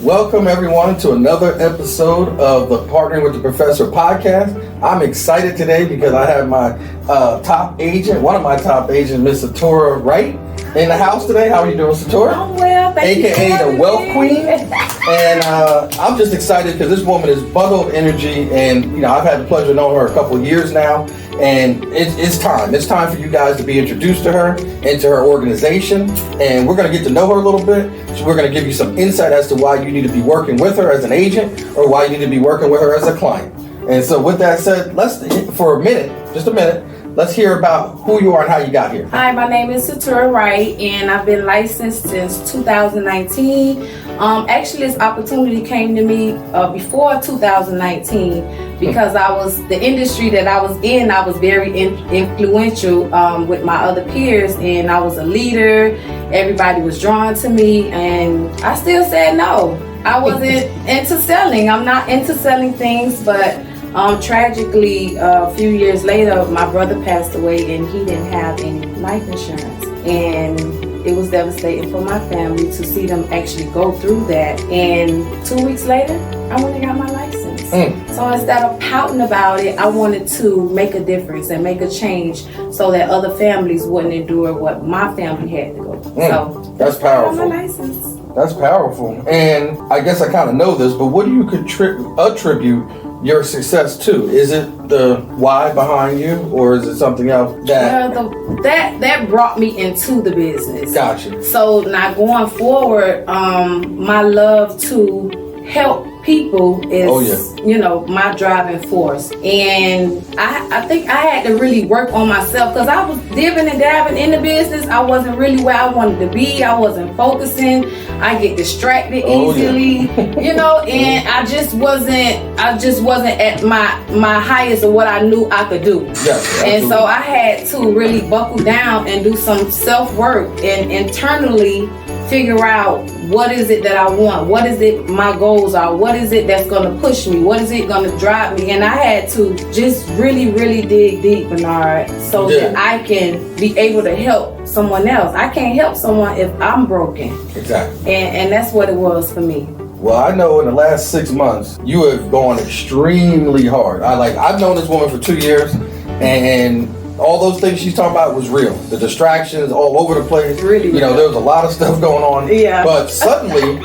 Welcome everyone to another episode of the Partnering with the Professor podcast. I'm excited today because I have my top agent, one of my top agents, Miss SATURA WRIGHT, in the house today. How are you doing, SATURA? I'm well, thank you. AKA the Wealth Queen. And I'm just excited because this woman is bundled energy, and I've had the pleasure of knowing her a couple of years now. And it's time. It's time for you guys to be introduced to her and to her organization. And we're going to get to know her a little bit. So we're going to give you some insight as to why you need to be working with her as an agent or why you need to be working with her as a client. And so with that said, just a minute, let's hear about who you are and how you got here. Hi, my name is SATURA WRIGHT, and I've been licensed since 2019. Actually, this opportunity came to me before 2019 because the industry that I was in, I was very influential with my other peers, and I was a leader. Everybody was drawn to me, and I still said no. I wasn't into selling. I'm not into selling things, but tragically, a few years later, my brother passed away, and he didn't have any life insurance. And it was devastating for my family to see them actually go through that. And 2 weeks later, I went and got my license. So instead of pouting about it, I wanted to make a difference and make a change so that other families wouldn't endure what my family had to go through. So that's powerful. My license. That's powerful. And I guess I kind of know this, but what do you attribute your success to? Is it the why behind you, or is it something else that that brought me into the business? Gotcha. So now going forward, my love to help people is my driving force. And I think I had to really work on myself because I was dipping and dabbing in the business. I wasn't really where I wanted to be. I wasn't focusing. I get distracted easily, and I just wasn't at my highest of what I knew I could do. Yes, and so I had to really buckle down and do some self-work and internally figure out what is it that I want, what is it my goals are, what is it that's going to push me, what is it going to drive me. And I had to just really, really dig deep, Bernard, so that I can be able to help someone else. I can't help someone if I'm broken. Exactly. And that's what it was for me. Well, I know in the last 6 months, you have gone extremely hard. I've known this woman for 2 years, and all those things she's talking about was real. The distractions all over the place. Really, there was a lot of stuff going on. Yeah. But suddenly,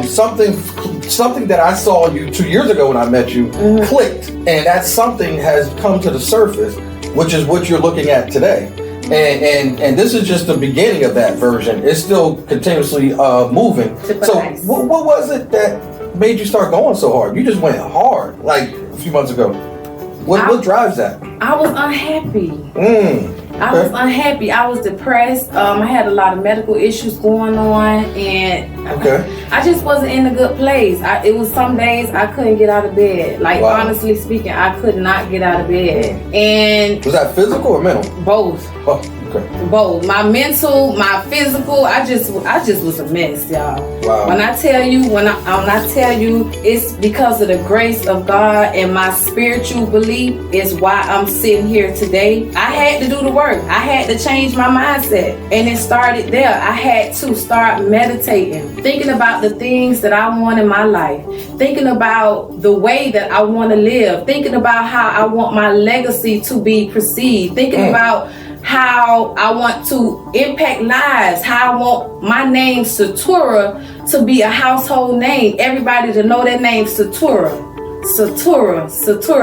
something that I saw you 2 years ago when I met you clicked, and that something has come to the surface, which is what you're looking at today. And this is just the beginning of that version. It's still continuously moving. So what was it that made you start going so hard? You just went hard like a few months ago. What drives that? I was unhappy. I was unhappy. I was depressed. I had a lot of medical issues going on, and I just wasn't in a good place. It was some days I couldn't get out of bed. Honestly speaking, I could not get out of bed. And was that physical or mental? Both. Oh, okay. Both. My mental, my physical. I just was a mess, y'all. Wow. When I tell you, it's because of the grace of God and my spiritual belief is why I'm sitting here today. I had to do the work. I had to change my mindset, and it started there. I had to start meditating, thinking about the things that I want in my life, thinking about the way that I want to live, thinking about how I want my legacy to be perceived, thinking about how I want to impact lives, how I want my name SATURA to be a household name, everybody to know that name SATURA.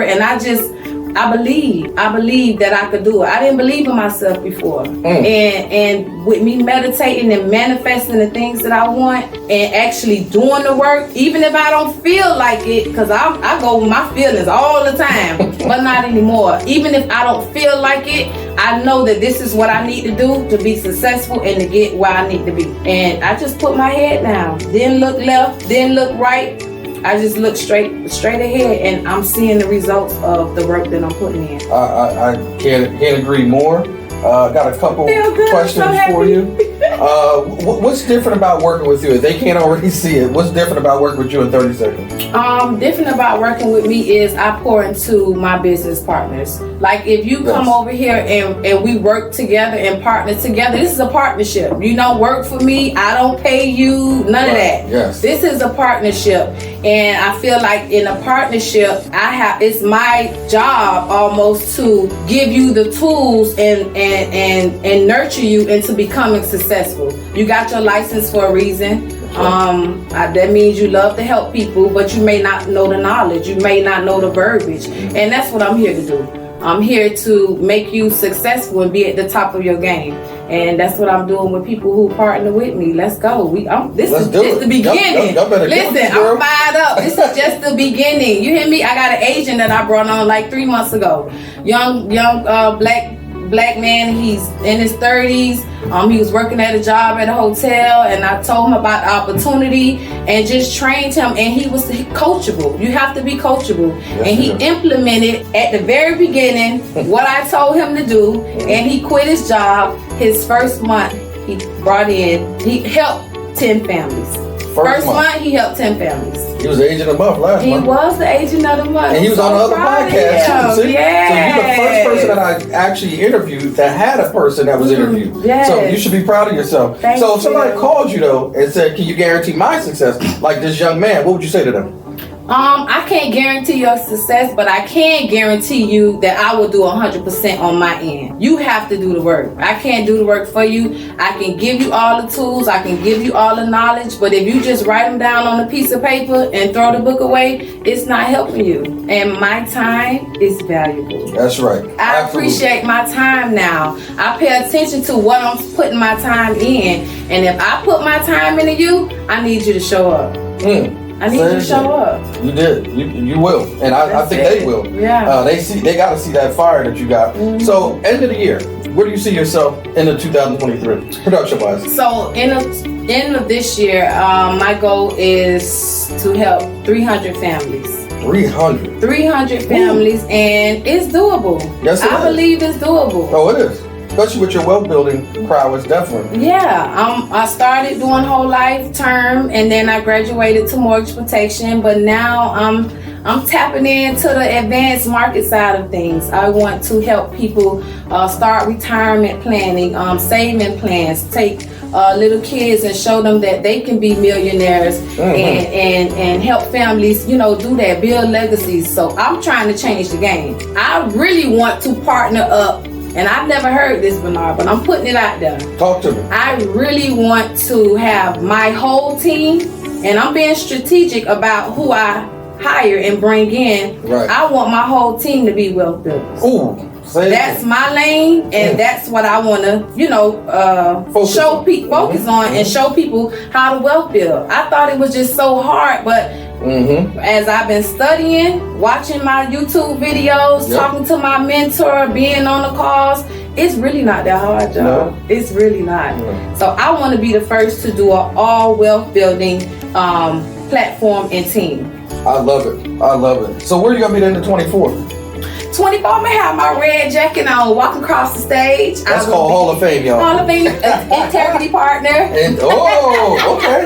And I believe that I could do it. I didn't believe in myself before. And with me meditating and manifesting the things that I want and actually doing the work, even if I don't feel like it, because I go with my feelings all the time, but not anymore. Even if I don't feel like it, I know that this is what I need to do to be successful and to get where I need to be. And I just put my head down. Didn't look left, didn't look right. I just look straight ahead, and I'm seeing the results of the work that I'm putting in. I can't agree more. Got a couple questions for you. What's different about working with you? If they can't already see it, what's different about working with you in 30 seconds? Different about working with me is I pour into my business partners. Like if you come over here and we work together and partner together, this is a partnership. You don't work for me, I don't pay you, none of that. Yes. This is a partnership. And I feel like in a partnership, it's my job almost to give you the tools and nurture you into becoming successful. You got your license for a reason. That means you love to help people, but you may not know the knowledge. You may not know the verbiage. And that's what I'm here to do. I'm here to make you successful and be at the top of your game. And that's what I'm doing with people who partner with me. Let's go. This is just the beginning. Listen, I'm fired up. This is just the beginning. You hear me? I got an agent that I brought on like 3 months ago. Young black man. He's in his 30s. He was working at a job at a hotel, and I told him about the opportunity and just trained him. And he was coachable. You have to be coachable. Yes, and he implemented at the very beginning what I told him to do. And he quit his job. His first month, he helped 10 families. First month, he helped 10 families. He was the agent of the month last month. He was the agent of the month. And he was on the other podcast too. Yes. So you're the first person that I actually interviewed that had a person that was interviewed. Yes. So you should be proud of yourself. Thank so if somebody you. called you though and said, "Can you guarantee my success?" Like this young man, what would you say to them? I can't guarantee your success, but I can guarantee you that I will do 100% on my end. You have to do the work. I can't do the work for you. I can give you all the tools. I can give you all the knowledge. But if you just write them down on a piece of paper and throw the book away, it's not helping you. And my time is valuable. That's right. I appreciate my time now. I pay attention to what I'm putting my time in. And if I put my time into you, I need you to show up. I need you to show up. You did. You will, and I think they will. Yeah. They got to see that fire that you got. So end of the year, where do you see yourself in the 2023 production wise? So end of this year, my goal is to help 300 families. 300 families, and it's doable. Yes, it is. I believe it's doable. Oh, it is. Especially with your wealth building prowess, definitely. Yeah, I started doing whole life term, and then I graduated to mortgage protection. But now I'm tapping into the advanced market side of things. I want to help people start retirement planning, saving plans, take little kids and show them that they can be millionaires and help families, do that, build legacies. So I'm trying to change the game. I really want to partner up. And I've never heard this, Bernard, but I'm putting it out there. Talk to me. I really want to have my whole team, and I'm being strategic about who I hire and bring in. Right. I want my whole team to be wealth builders. Ooh, that's my lane, and that's what I want to, focus on and show people how to wealth build. I thought it was just so hard, but as I've been studying, watching my YouTube videos, talking to my mentor, being on the calls, it's really not that hard, y'all. No. It's really not. No. So I want to be the first to do an all wealth building platform and team. I love it. So where are you going to be in the 24th? 24, I'm gonna have my red jacket on, walk across the stage. That's called Hall of Fame, y'all. Hall of Fame, integrity partner. And okay.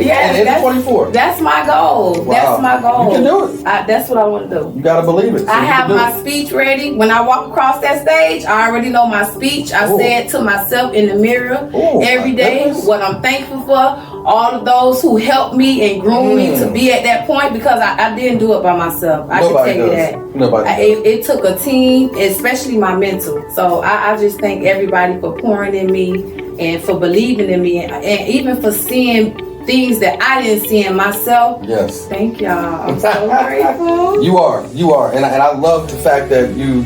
Yeah, and that's 24. That's my goal. Wow. That's my goal. You can do it. That's what I want to do. You gotta believe it. So I have my speech ready. When I walk across that stage, I already know my speech. I say it to myself in the mirror every day. What I'm thankful for. All of those who helped me and groomed me to be at that point, because I didn't do it by myself. I can tell you that. Nobody does. It took a team, especially my mentor. So I just thank everybody for pouring in me and for believing in me, and even for seeing things that I didn't see in myself. Yes. Thank y'all. I'm so grateful. You are. And I love the fact that you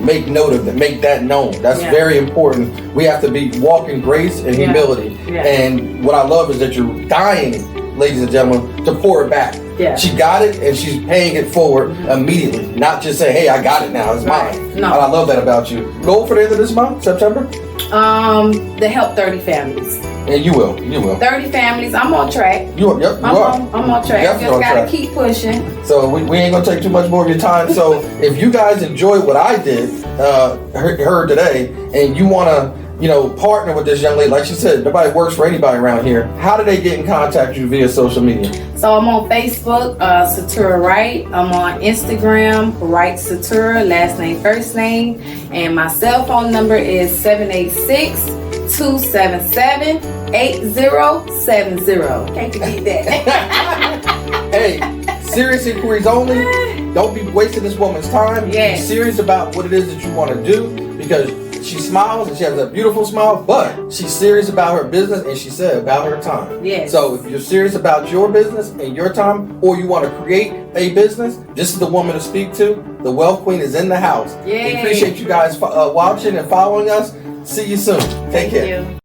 make note of that, make that known. That's very important. We have to walk in grace and humility. Yeah. And what I love is that you're dying, ladies and gentlemen, to pour it back. Yeah. She got it and she's paying it forward immediately. Not just say, hey, I got it now, it's mine. No. And I love that about you. Goal for the end of this month, September? To help 30 families. And you will. 30 families. I'm on track. You are. I'm on track. Definitely just gotta keep pushing. So we ain't gonna take too much more of your time. So if you guys enjoyed what I did, heard today, and you wanna partner with this young lady, like she said, nobody works for anybody around here. How do they get in contact with you via social media? So I'm on Facebook, SATURA WRIGHT. I'm on Instagram, WRIGHT SATURA, last name, first name. And my cell phone number is 786-277-8070. Can't forget that. Hey, serious inquiries only. Don't be wasting this woman's time. Yes. Be serious about what it is that you want to do, because she smiles and she has a beautiful smile, but she's serious about her business, and she said about her time. Yes. So if you're serious about your business and your time, or you want to create a business, this is the woman to speak to. The Wealth Queen is in the house. Yay. We appreciate you guys watching and following us. See you soon. Take care. Thank you.